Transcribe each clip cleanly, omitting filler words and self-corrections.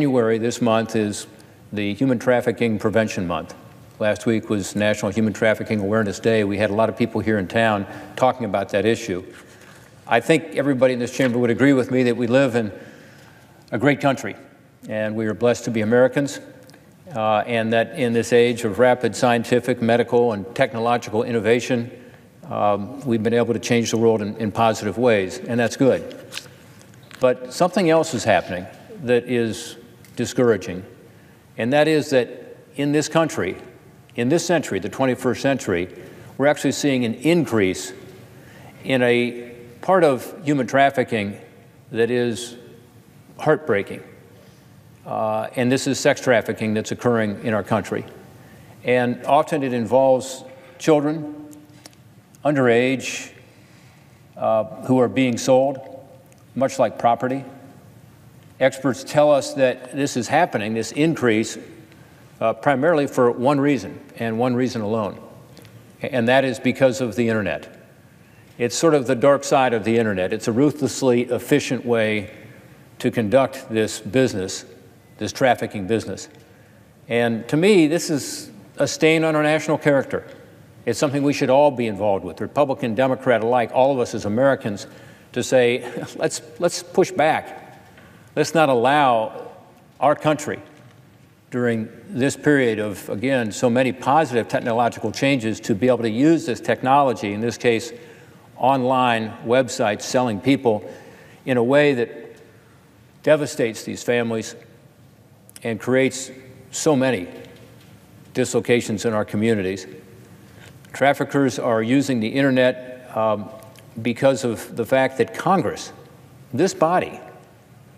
January this month is the Human Trafficking Prevention Month. Last week was National Human Trafficking Awareness Day. We had a lot of people here in town talking about that issue. I think everybody in this chamber would agree with me that we live in a great country, and we are blessed to be Americans, and that in this age of rapid scientific, medical, and technological innovation, we've been able to change the world in positive ways, and that's good. But something else is happening that is discouraging, and that is that in this country, in this century, the 21st century, we're actually seeing an increase in a part of human trafficking that is heartbreaking. And this is sex trafficking that's occurring in our country. And often it involves children, underage, who are being sold, much like property. Experts tell us that this is happening, this increase, primarily for one reason, and one reason alone, and that is because of the internet. It's sort of the dark side of the internet. It's a ruthlessly efficient way to conduct this business, this trafficking business. And to me, this is a stain on our national character. It's something we should all be involved with, Republican, Democrat alike, all of us as Americans, to say, let's push back. Let's not allow our country during this period of, again, so many positive technological changes to be able to use this technology, in this case, online websites selling people, in a way that devastates these families and creates so many dislocations in our communities. Traffickers are using the internet because of the fact that Congress, this body,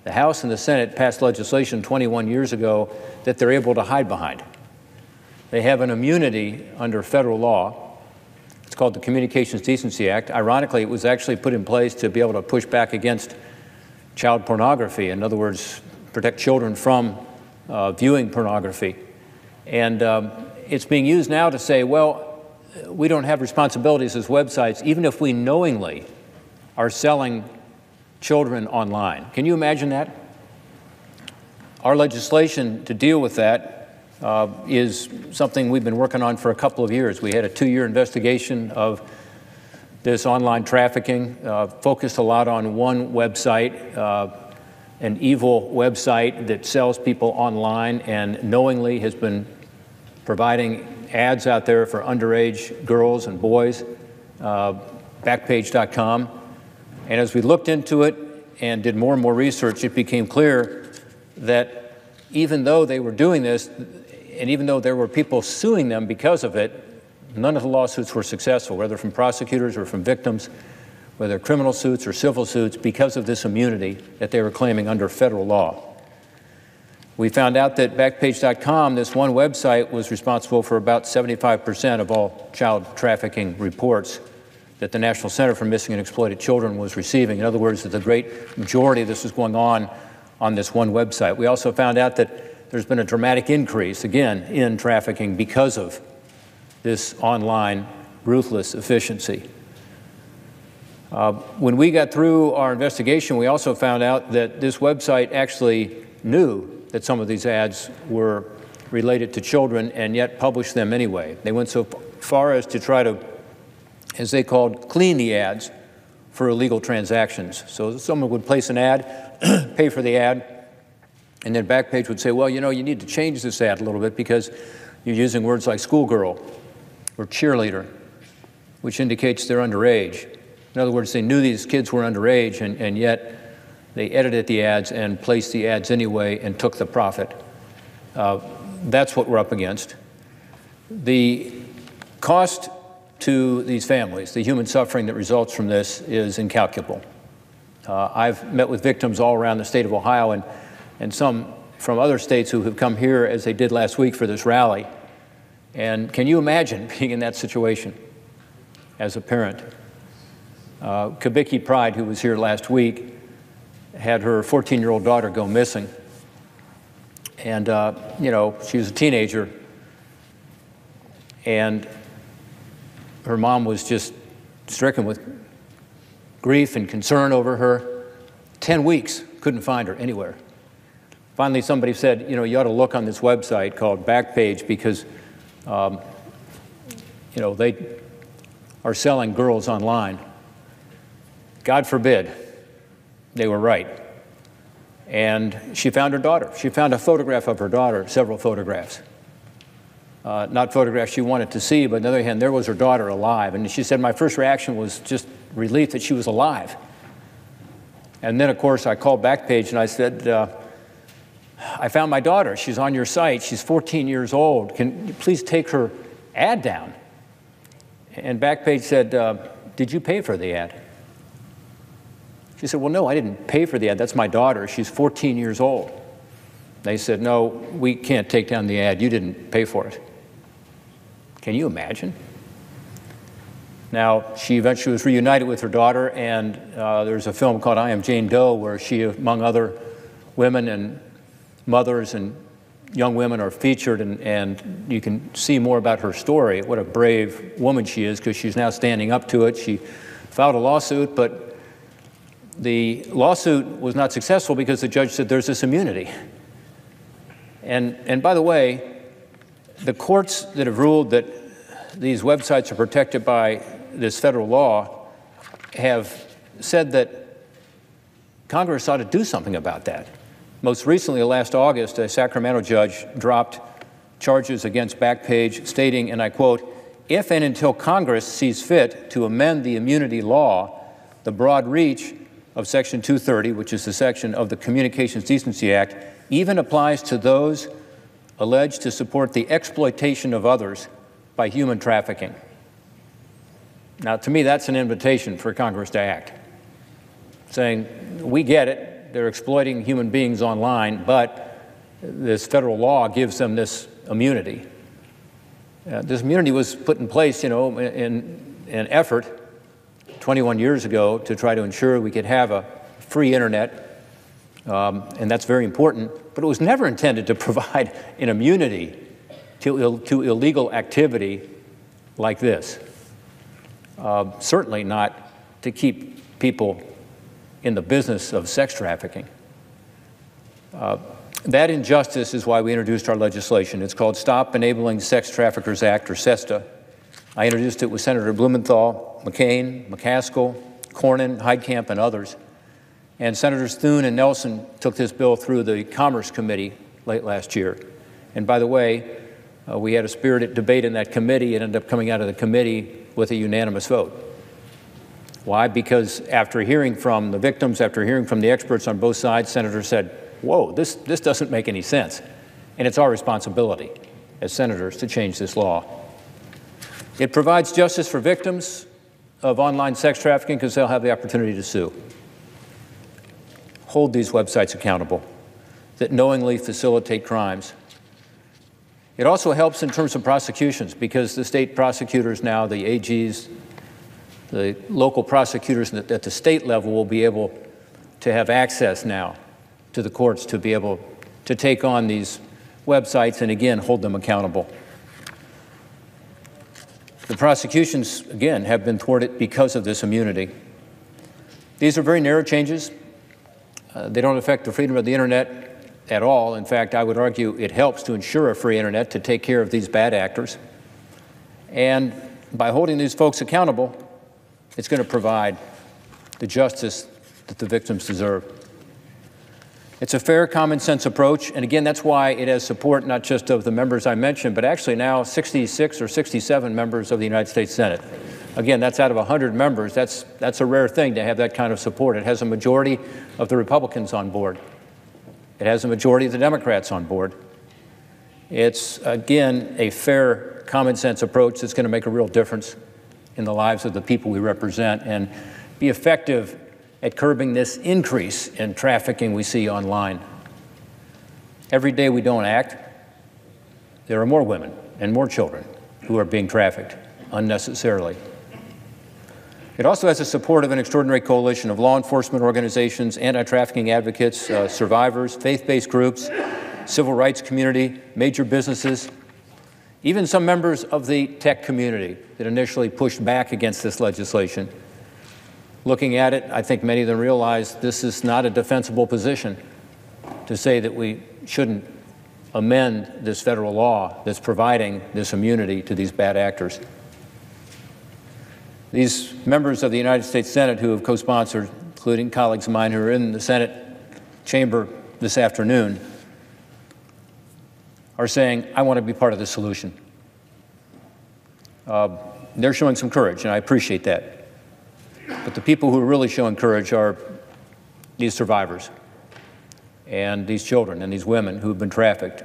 the House and the Senate passed legislation 21 years ago that they're able to hide behind. They have an immunity under federal law. It's called the Communications Decency Act. Ironically, it was actually put in place to be able to push back against child pornography. In other words, protect children from viewing pornography. And it's being used now to say, well, we don't have responsibilities as websites, even if we knowingly are selling children online. Can you imagine that? Our legislation to deal with that is something we've been working on for a couple of years. We had a 2-year investigation of this online trafficking, focused a lot on one website, an evil website that sells people online and knowingly has been providing ads out there for underage girls and boys, Backpage.com. And as we looked into it and did more and more research, it became clear that even though they were doing this, and even though there were people suing them because of it, none of the lawsuits were successful, whether from prosecutors or from victims, whether criminal suits or civil suits, because of this immunity that they were claiming under federal law. We found out that Backpage.com, this one website, was responsible for about 75% of all child trafficking reports that the National Center for Missing and Exploited Children was receiving. In other words, that the great majority of this is going on this one website. We also found out that there's been a dramatic increase, again, in trafficking because of this online ruthless efficiency. When we got through our investigation, we also found out that this website actually knew that some of these ads were related to children and yet published them anyway. They went so far as to try to, as they called, clean the ads for illegal transactions. So someone would place an ad, pay for the ad, and then Backpage would say, well, you know, you need to change this ad a little bit because you're using words like schoolgirl or cheerleader, which indicates they're underage. In other words, they knew these kids were underage, and yet they edited the ads and placed the ads anyway and took the profit. That's what we're up against. The cost to these families, the human suffering that results from this, is incalculable. I've met with victims all around the state of Ohio and some from other states who have come here, as they did last week for this rally. And can you imagine being in that situation as a parent? Kabiki Pride, who was here last week, had her 14-year-old daughter go missing. And, you know, she was a teenager, and her mom was just stricken with grief and concern over her. 10 weeks, couldn't find her anywhere. Finally, somebody said, you ought to look on this website called Backpage because, they are selling girls online. God forbid they were right. And she found her daughter. She found a photograph of her daughter, several photographs. Not photographs she wanted to see, but on the other hand, there was her daughter alive. And she said, my first reaction was just relief that she was alive. And then, of course, I called Backpage and I said, I found my daughter. She's on your site. She's 14 years old. Can you please take her ad down? And Backpage said, did you pay for the ad? She said, well, no, I didn't pay for the ad. That's my daughter. She's 14 years old. They said, no, we can't take down the ad. You didn't pay for it. Can you imagine? Now, she eventually was reunited with her daughter, and there's a film called I Am Jane Doe where she, among other women and mothers and young women, are featured, and you can see more about her story, what a brave woman she is, because she's now standing up to it. She filed a lawsuit, but the lawsuit was not successful because the judge said there's this immunity. And by the way, the courts that have ruled that these websites are protected by this federal law have said that Congress ought to do something about that. Most recently, last August, a Sacramento judge dropped charges against Backpage, stating, and I quote, if and until Congress sees fit to amend the immunity law, the broad reach of Section 230, which is the section of the Communications Decency Act, even applies to those alleged to support the exploitation of others by human trafficking. Now, to me, that's an invitation for Congress to act, saying, we get it, they're exploiting human beings online, but this federal law gives them this immunity. This immunity was put in place, in an effort 21 years ago to try to ensure we could have a free internet, and that's very important, but it was never intended to provide an immunity to illegal activity like this. Certainly not to keep people in the business of sex trafficking. That injustice is why we introduced our legislation. It's called Stop Enabling Sex Traffickers Act, or SESTA. I introduced it with Senator Blumenthal, McCain, McCaskill, Cornyn, Heitkamp, and others. And Senators Thune and Nelson took this bill through the Commerce Committee late last year. And by the way, we had a spirited debate in that committee. It ended up coming out of the committee with a unanimous vote. Why? Because after hearing from the victims, after hearing from the experts on both sides, senators said, whoa, this doesn't make any sense. And it's our responsibility as senators to change this law. It provides justice for victims of online sex trafficking because they'll have the opportunity to sue. Hold these websites accountable that knowingly facilitate crimes. It also helps in terms of prosecutions because the state prosecutors now, the AGs, the local prosecutors at the state level will be able to have access now to the courts to be able to take on these websites and, again, hold them accountable. The prosecutions, again, have been thwarted because of this immunity. These are very narrow changes. They don't affect the freedom of the internet at all. In fact, I would argue it helps to ensure a free internet to take care of these bad actors. And by holding these folks accountable, it's going to provide the justice that the victims deserve. It's a fair, common sense approach, and again, that's why it has support not just of the members I mentioned, but actually now 66 or 67 members of the United States Senate. Again, that's out of 100 members. That's a rare thing to have that kind of support. It has a majority of the Republicans on board. It has a majority of the Democrats on board. It's, again, a fair, common sense approach that's going to make a real difference in the lives of the people we represent and be effective at curbing this increase in trafficking we see online. Every day we don't act, there are more women and more children who are being trafficked unnecessarily. It also has the support of an extraordinary coalition of law enforcement organizations, anti-trafficking advocates, survivors, faith-based groups, civil rights community, major businesses, even some members of the tech community that initially pushed back against this legislation. Looking at it, I think many of them realize this is not a defensible position. to say that we shouldn't amend this federal law that's providing this immunity to these bad actors. These members of the United States Senate who have co-sponsored, including colleagues of mine who are in the Senate chamber this afternoon, are saying, I want to be part of the solution. They're showing some courage, and I appreciate that. But the people who are really showing courage are these survivors and these children and these women who have been trafficked,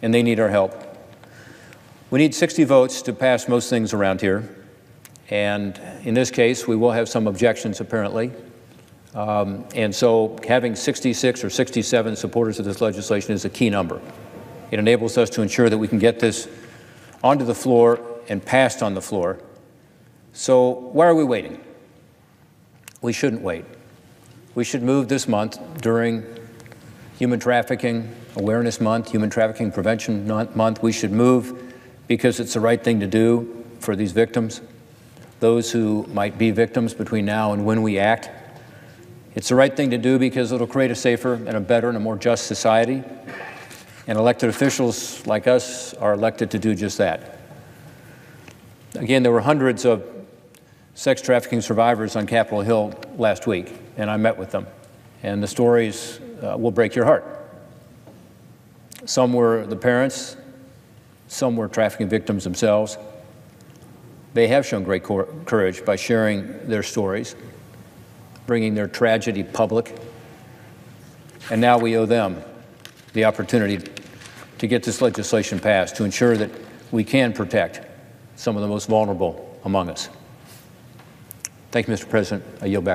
and they need our help. We need 60 votes to pass most things around here, and in this case, we will have some objections, apparently. And so having 66 or 67 supporters of this legislation is a key number. It enables us to ensure that we can get this onto the floor and passed on the floor. So why are we waiting? We shouldn't wait. We should move this month during Human Trafficking Awareness Month, Human Trafficking Prevention Month. We should move because it's the right thing to do for these victims, those who might be victims between now and when we act. It's the right thing to do because it'll create a safer and a better and a more just society. And elected officials like us are elected to do just that. Again, there were hundreds of sex trafficking survivors on Capitol Hill last week, and I met with them. And the stories will break your heart. Some were the parents, some were trafficking victims themselves. They have shown great courage by sharing their stories, bringing their tragedy public. And now we owe them the opportunity to get this legislation passed to ensure that we can protect some of the most vulnerable among us. Thank you, Mr. President. I yield back.